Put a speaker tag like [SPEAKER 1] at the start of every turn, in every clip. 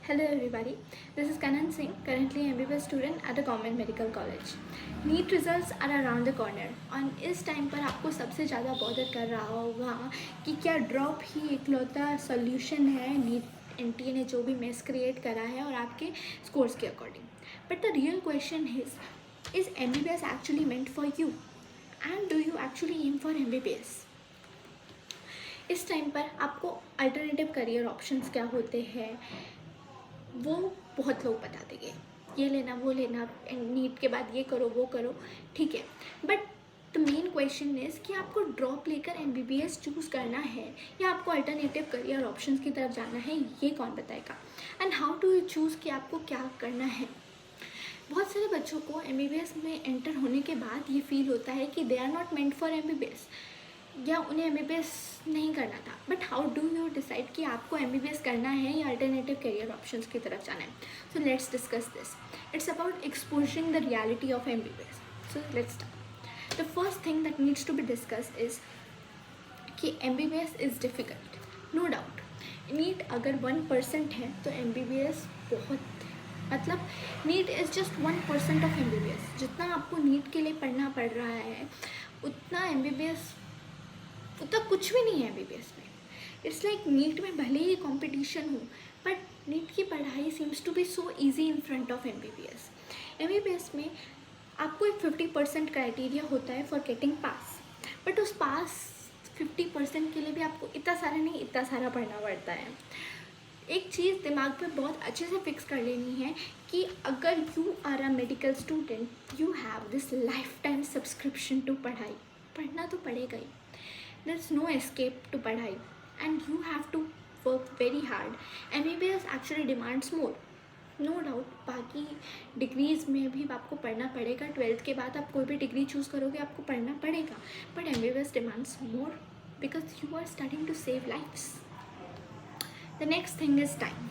[SPEAKER 1] Hello everybody, this is Kanan Singh, currently MBBS student at a government medical college. NEET results are around the corner और इस time पर आपको सबसे ज़्यादा bother कर रहा होगा कि क्या ड्रॉप ही इकलौता सॉल्यूशन है नीट एनटीए ने जो भी मेस क्रिएट करा है और आपके स्कोर्स के according. But the real question is MBBS actually meant for you and do you actually aim for MBBS. इस टाइम पर आपको अल्टरनेटिव करियर ऑप्शंस क्या होते हैं वो बहुत लोग बता देंगे, ये लेना वो लेना, नीट के बाद ये करो वो करो, ठीक है. But the main question is कि आपको ड्रॉप लेकर MBBS चूज़ करना है या आपको अल्टरनेटिव करियर ऑप्शंस की तरफ जाना है, ये कौन बताएगा. And how to you choose कि आपको क्या करना है. बहुत सारे बच्चों को MBBS में एंटर होने के बाद ये फील होता है कि they are not meant for MBBS या उन्हें MBBS नहीं करना था. But how do you decide कि आपको MBBS करना है या अल्टरनेटिव करियर ऑप्शंस की तरफ जाना है. So let's discuss this. It's about exposing the reality of MBBS. So let's start. The first thing that needs to be discuss is कि MBBS is difficult, no doubt. NEET अगर 1% है तो MBBS बहुत, मतलब NEET is just 1% of MBBS. जितना आपको NEET के लिए पढ़ना पड़ रहा है उतना MBBS उतना कुछ भी नहीं है MBBS में. इट्स लाइक नीट में भले ही कंपटीशन हो बट नीट की पढ़ाई seems to be so easy in front of MBBS. MBBS में आपको एक 50% क्राइटेरिया होता है फॉर गेटिंग पास, बट उस पास 50% के लिए भी आपको इतना सारा नहीं इतना सारा पढ़ना पड़ता है. एक चीज़ दिमाग पे बहुत अच्छे से फिक्स कर लेनी है कि अगर you are a medical student you have this lifetime subscription to पढ़ाई. पढ़ना तो पड़ेगा ही. There's no escape to पढ़ाई and you have to work very hard. MBBS actually demands more, no doubt. बाकी डिग्रीज़ में भी आपको पढ़ना पड़ेगा. 12th के बाद आप कोई भी डिग्री चूज़ करोगे आपको पढ़ना पड़ेगा. But MBBS demands more because you are studying to save lives. The next thing is time.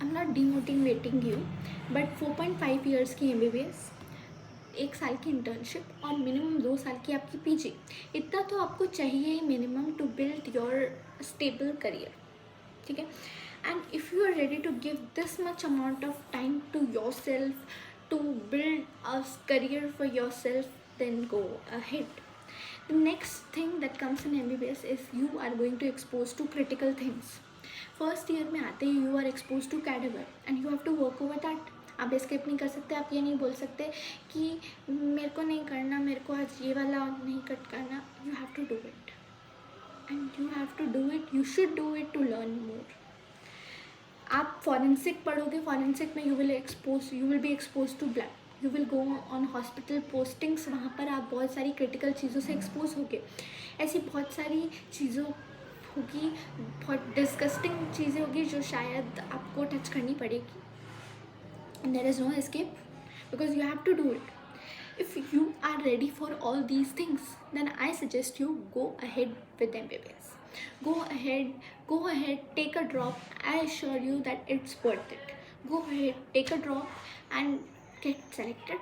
[SPEAKER 1] I'm not demotivating you, but 4.5 years की MBBS, 1 साल की इंटर्नशिप और मिनिमम 2 साल की आपकी PG, इतना तो आपको चाहिए ही minimum to build your stable career, ठीक है. And if you are ready to give this much amount of time to yourself to build a career for yourself then go ahead. The next thing that comes in MBBS is you are going to expose to critical things. First year में आते ही you are expose to cadaver and you have to work over that. आप escape नहीं कर सकते. आप ये नहीं बोल सकते कि मेरे को नहीं करना, मेरे को आज ये वाला नहीं कट करना. You have to do it and you have to do it. You should do it to learn more. आप फॉरेंसिक पढ़ोगे, फॉरेंसिक में you will be expose to blood. You will go on hospital postings, वहाँ पर आप बहुत सारी critical चीज़ों से एक्सपोज होगे. ऐसी बहुत सारी चीज़ों होगी, बहुत डिस्गस्टिंग चीज़ें होगी जो शायद आपको टच करनी पड़ेगी. And there is no escape because you have to do it. If you are ready for all these things then I suggest you go ahead with MBBS. Go ahead, take a drop. I assure you that it's worth it. Go ahead, take a drop and get selected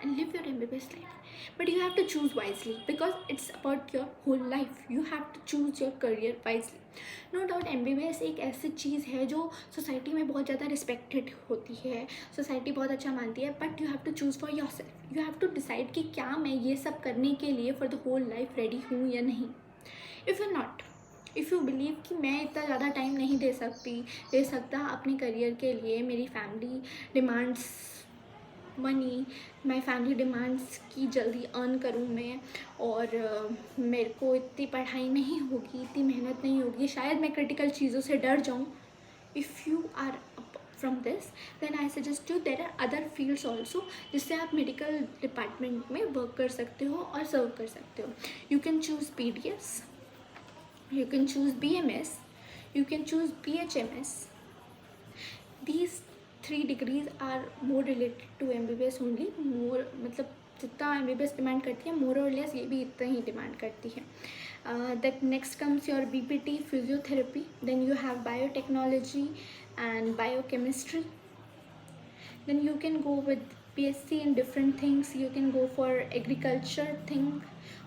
[SPEAKER 1] and live your MBBS life. But you have to choose wisely because it's about your whole life. You have to choose your career wisely. No doubt MBBS एक ऐसी चीज़ है जो society में बहुत ज़्यादा respected होती है, society बहुत अच्छा मानती है. But you have to choose for yourself. You have to decide कि क्या मैं ये सब करने के लिए for the whole life ready हूँ या नहीं. If you not, if you believe कि मैं इतना ज़्यादा टाइम नहीं दे सकता अपने करियर के लिए, मेरी family demands money, my family demands की जल्दी अर्न करूँ मैं और मेरे को इतनी पढ़ाई नहीं होगी, इतनी मेहनत नहीं होगी, शायद मैं क्रिटिकल चीज़ों से डर जाऊँ. If you are from this then I suggest you there are other fields also जिससे आप मेडिकल डिपार्टमेंट में वर्क कर सकते हो और सर्व कर सकते हो. You can choose PDS, you can choose BMS, you can choose BHMS. These 3 degrees are more related to MBBS only. More मतलब जितना MBBS डिमांड करती है मोर और लेस ये भी इतना ही डिमांड करती है. That next comes your BPT, physiotherapy. Then you have biotechnology and biochemistry. Then you can go with BSc in different things. You can go for agriculture thing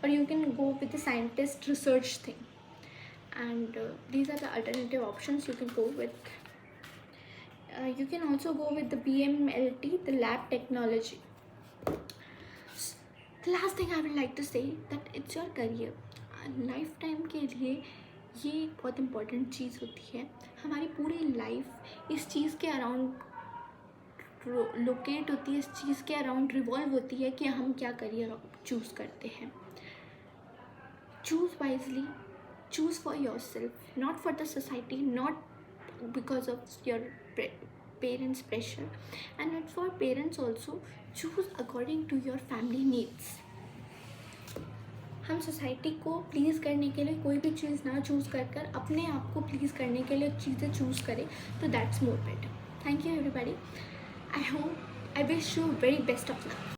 [SPEAKER 1] or you can go with the scientist research thing. And these are the alternative options you can go with. You can also go with the BMLT, the lab technology. The last thing I would like to say that it's your career. Life time के लिए ये एक बहुत important चीज़ होती है. हमारी पूरी life इस चीज़ के अराउंड लोकेट होती है, इस चीज़ के अराउंड रिवॉल्व होती है कि हम क्या करियर चूज़ करते हैं. Choose wisely, choose for yourself, not for the society, not because of your parents pressure, and not for parents also. Choose according to your family needs. हम सोसाइटी को please करने के लिए कोई भी चीज़ ना चूज़ कर कर अपने आप को प्लीज़ करने के लिए चीज़ें चूज़ करें, तो that's more better. Thank you everybody. I wish you very best of luck.